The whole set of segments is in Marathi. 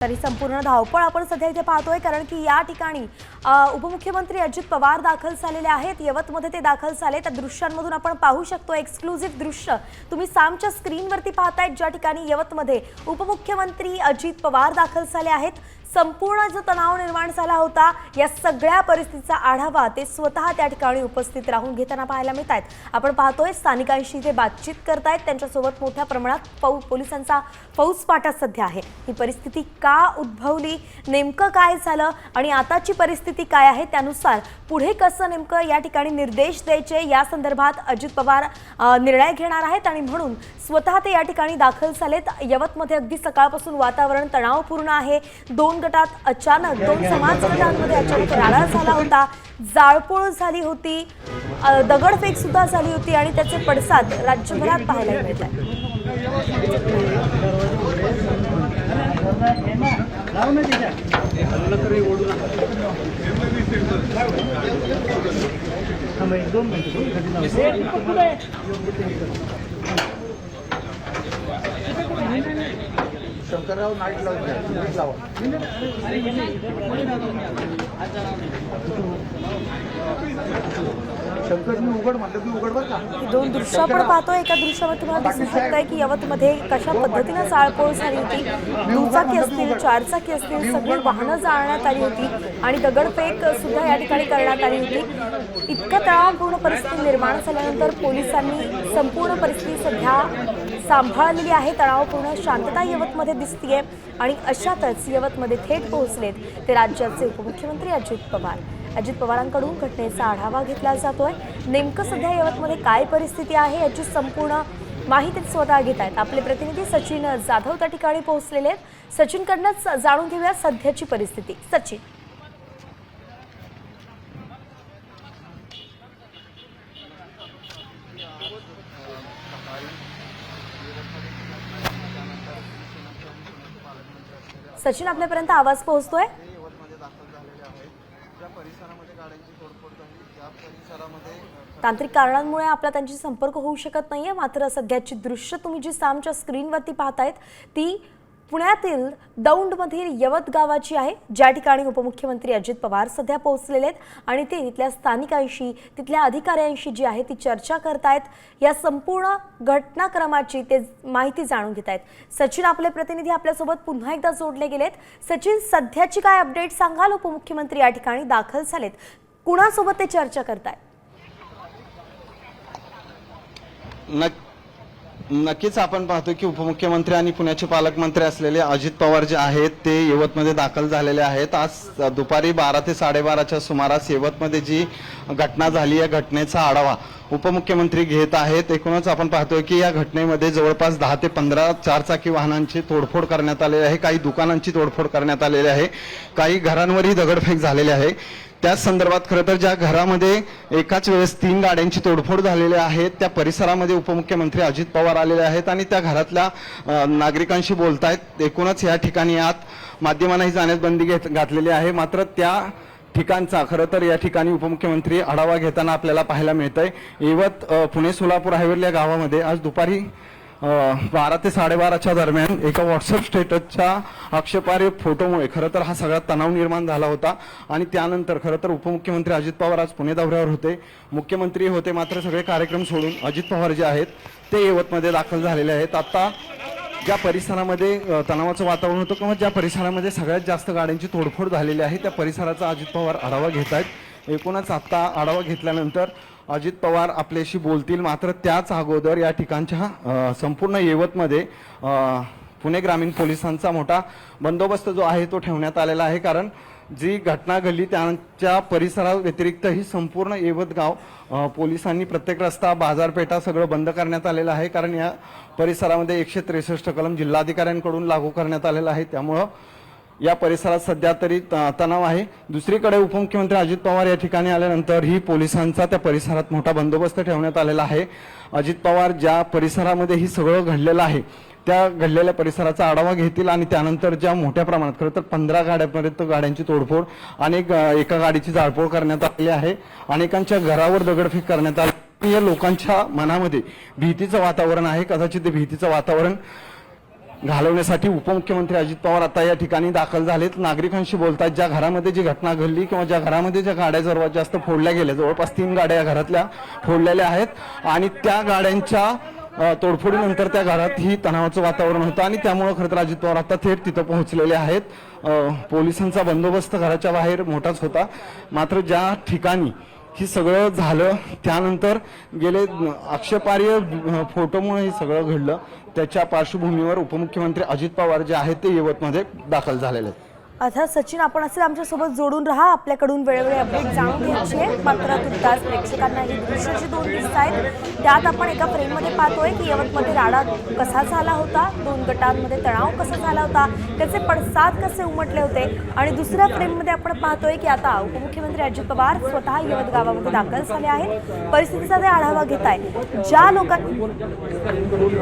तरी संपूर्ण धावपळ आपण सध्या इथे पाहतोय, कारण की या ठिकाणी उपमुख्यमंत्री अजित पवार दाखल झालेले आहेत। यवतमध्ये ते दाखल झाले। त्या दृश्यांमधून आपण पाहू शकतो एक्सक्लुझिव्ह दृश्य तुम्ही सामच्या स्क्रीनवरती पाहतायत, ज्या ठिकाणी यवतमध्ये उपमुख्यमंत्री अजित पवार दाखल झाले आहेत। संपूर्ण जो तणाव निर्माण झाला होता, या सगळ्या परिस्थितीचा आढावा ते स्वतः त्या ठिकाणी उपस्थित राहून घेताना पाहायला मिळतात। आपण पाहतोय स्थानिकांशी ते बातचीत करतायत, त्यांच्यासोबत मोठ्या प्रमाणात पोलिसांचा फौजफाटा सध्या आहे। ही परिस्थिती का उद्भवली, नेमकं काय झालं आणि आताची परिस्थिती काय आहे, त्यानुसार पुढे कसं नेमकं या ठिकाणी निर्देश द्यायचे या संदर्भात अजित पवार निर्णय घेणार आहेत आणि म्हणून स्वतः ते या ठिकाणी दाखल झालेत। यवतमध्ये अगदी सकाळपासून वातावरण तणावपूर्ण आहे। दोन समाज गटांमध्ये अचानक राडा झाला होता, जाळपोळ झाली होती, दगडफेक सुद्धा झाली होती आणि त्याचे पडसाद राज्यभरात पाहायला मिळत आहेत। शंकरराव नाईट लावा शंकर मी उघड म्हटलं की उघड बरं का। दोन दृश्य आपण पाहतोय। एका दृश्यामध्ये तुम्हाला दिसू शकतंय की यवतमध्ये कशा पद्धतीने जाळपोळ झाली होती। दुचाकी असतील, चारचाकी असतील, सगळी वाहनं जाळण्यात आली होती आणि दगडफेक सुद्धा या ठिकाणी करण्यात आली होती। इतकं तणावपूर्ण परिस्थिती निर्माण झाल्यानंतर पोलिसांनी संपूर्ण परिस्थिती सध्या सांभाळलेली आहे। तणावपूर्ण शांतता यवतमध्ये दिसतीये आणि अशातच यवतमध्ये थेट पोहोचलेत ते राज्याचे उपमुख्यमंत्री अजित पवार। अजित पवारांकडून घटनेचा आढावा घेतला जातोय। नेमकं सध्या यवतमध्ये काय परिस्थिती आहे याची संपूर्ण माहिती स्वतः घेत आहेत आपले प्रतिनिधी सचिन जाधव त्या ठिकाणी पोहोचलेले आहेत। सचिनकडनंच जाणून घेऊया सध्याची परिस्थिती। सचिन, सचिन आपल्यापर्यंत आवाज पोहोचतोय? तांत्रिक कारणांमुळे आपला त्यांची संपर्क होऊ शकत नाहीये, मात्र सध्याची दृश्य तुम्ही जी सामच्या स्क्रीनवरती पाहतायत ती पुण्यातील दौंडमधील यवत गावाची आहे, ज्या ठिकाणी उपमुख्यमंत्री अजित पवार सध्या पोहोचलेले आहेत आणि ते तिथल्या स्थानिकांशी, तिथल्या अधिकाऱ्यांशी जी आहे ती चर्चा करतायत। या संपूर्ण घटनाक्रमाची ते माहिती जाणून घेत आहेत। सचिन, आपले प्रतिनिधी आपल्यासोबत पुन्हा एकदा जोडले गेलेत। सचिन, सध्याची काय अपडेट सांगाल? उपमुख्यमंत्री या ठिकाणी दाखल झालेत, कुणासोबत ते चर्चा करतायत? नक्कीच आपण पाहतो की उपमुख्यमंत्री आणि पुण्याचे पालकमंत्री असलेले अजित पवार जे आहेत ते यवतमध्ये दाखल झालेले आहेत। आज दुपारी 12 ते 12:30च्या सुमारास यवतमध्ये जी घटना झाली या घटनेचा आढावा उपमुख्यमंत्री घेत आहेत। एकूणच आपण पाहतोय की या घटनेमध्ये जवळपास 10 ते 15 चारचाकी वाहनांची तोडफोड करण्यात आलेली आहे, काही दुकानांची तोडफोड करण्यात आलेली आहे, काही घरांवरही दगडफेक झालेली आहे। त्या संदर्भात खरं तर ज्या घरामध्ये एकाच वेळेस 3 गाड्यांची तोडफोड झालेली आहे त्या परिसरामध्ये उपमुख्यमंत्री अजित पवार आलेले आहेत आणि त्या घरातल्या नागरिकांशी बोलतायत। एकूणच या ठिकाणी आत माध्यमांनाही जाण्यास बंदी घातलेली आहे, मात्र त्या ठिकाणचा खरं तर या ठिकाणी उपमुख्यमंत्री आढावा घेताना आपल्याला पाहायला मिळतंय। यवत पुणे सोलापूर हायवेच्या गावामध्ये आज दुपारी 12 ते 12:30च्या दरम्यान एका व्हॉट्सअप स्टेटसच्या आक्षेपार्ह फोटोमुळे खरं तर हा सगळा तणाव निर्माण झाला होता आणि त्यानंतर खरं तर उपमुख्यमंत्री अजित पवार आज पुणे दौऱ्यावर होते, मुख्यमंत्री होते, मात्र सगळे कार्यक्रम सोडून अजित पवार जे आहेत ते यवतमध्ये दाखल झालेले आहेत। आता ज्या परिसरामध्ये तणावाचं वातावरण होतं किंवा ज्या परिसरामध्ये सगळ्यात जास्त गाड्यांची तोडफोड झालेली आहे त्या परिसराचा अजित पवार आढावा घेत आहेत। एकूणच आता आढावा घेतल्यानंतर अजित पवार आपल्याशी बोलतील, मात्र त्याच अगोदर या ठिकाणच्या संपूर्ण यवतमध्ये पुणे ग्रामीण पोलिसांचा मोठा बंदोबस्त जो आहे तो ठेवण्यात आलेला आहे, कारण जी घटना घडली त्यांच्या परिसरा व्यतिरिक्त ही संपूर्ण यवत गाव पोलिसांनी प्रत्येक रस्ता, बाजारपेठा सगळं बंद करण्यात आलेलं आहे, कारण या परिसरामध्ये 163 कलम जिल्हाधिकाऱ्यांकडून लागू करण्यात आलेला आहे। त्यामुळं या परिसरात सध्या तरी तणाव आहे। दुसरीकडे उपमुख्यमंत्री अजित पवार या ठिकाणी आल्यानंतर ही पोलिसांचा त्या परिसरात मोठा बंदोबस्त ठेवण्यात आलेला आहे। अजित पवार ज्या परिसरामध्ये ही सगळं घडलेलं आहे त्या घडलेल्या परिसराचा आढावा घेतील आणि त्यानंतर ज्या मोठ्या प्रमाणात खरं तर 15 गाड्यांपर्यंत गाड्यांची तोडफोड, अनेक एका गाडीची जाळपोळ करण्यात आली आहे, अनेकांच्या घरावर दगडफेक करण्यात आली। या लोकांच्या मनामध्ये भीतीचं वातावरण आहे। कदाचित ते भीतीचं वातावरण घालवण्यासाठी उपमुख्यमंत्री अजित पवार आता या ठिकाणी दाखल झालेत. नागरिकांशी बोलतात. ज्या घरामध्ये जी घटना घडली किंवा ज्या घरामध्ये ज्या गाड्या सर्वात जास्त फोडल्या गेल्या, जवळपास 3 गाड्या या घरातल्या फोडलेल्या आहेत आणि त्या गाड्यांच्या तोडफोडीनंतर त्या घरात ही तणावाचं वातावरण होतं आणि त्यामुळे खरं तर अजित पवार आता थेट तिथं पोहोचलेले आहेत. पोलिसांचा बंदोबस्त घराच्या बाहेर मोठाच होता. मात्र ज्या ठिकाणी ही सगळं झालं त्यानंतर गेले आक्षेपार्ह फोटोमुळे हे सगळं घडलं. त्याच्या पार्श्वभूमीवर उपमुख्यमंत्री अजित पवार जे आहेत ते यवतमध्ये दाखल झालेले आहेत. आता सचिन, आपण असेल आमच्यासोबत जोडून राहा. आपल्याकडून वेळोवेळी अपडेट जाणून घ्यायची आहे. मात्र तुर्तास प्रेक्षकांना ही दृश्य जी 2 दिसत आहेत त्यात आपण एका फ्रेममध्ये पाहतोय की यवतमध्ये राडा कसा झाला होता, 2 गटांमध्ये तणाव कसा झाला होता, त्याचे पडसाद कसे उमटले होते आणि दुसऱ्या फ्रेममध्ये आपण पाहतोय की आता उपमुख्यमंत्री अजित पवार स्वतः यवत गावामध्ये दाखल झाले आहेत. परिस्थितीचा ते आढावा घेत आहेत. ज्या लोकांनी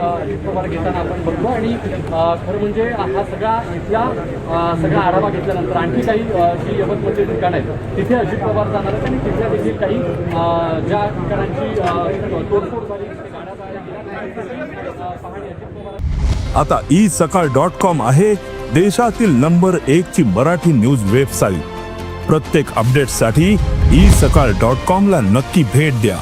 अजित पवार घेताना आपण बघतो आणि खरं म्हणजे हा सगळा आढावा घेतल्यानंतर आणखी काही जी यवतमध्ये ठिकाण आहेत तिथे अजित पवार जाणार आहेत आणि तिथल्या देखील काही ज्या ठिकाणांची तोडफोड झाली आता isakal.com आहे देशातील नंबर 1 ची मराठी न्यूज वेबसाईट. प्रत्येक अपडेटसाठी isakal.com ला नक्की भेट द्या.